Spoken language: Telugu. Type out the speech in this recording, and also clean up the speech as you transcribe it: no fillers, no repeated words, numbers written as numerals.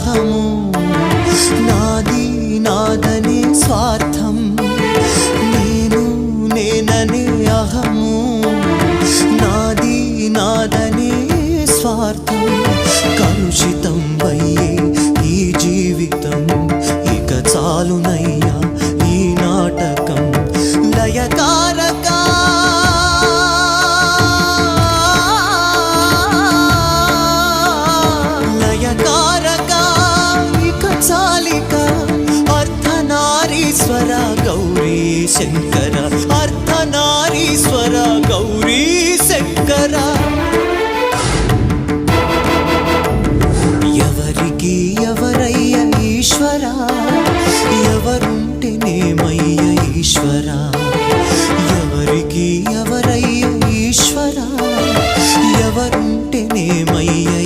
అహము నాది నాదనే స్వార్థం నేను నేననే అహము నాది నాదనే స్వార్థం కలుషితం అయ్యే ఈ జీవితం ఇక చాలునయ్యా ఈ నాటకం లయకారక లయకారక ఇక చాలిక అర్ధనారీశ్వర గౌరీ శంకర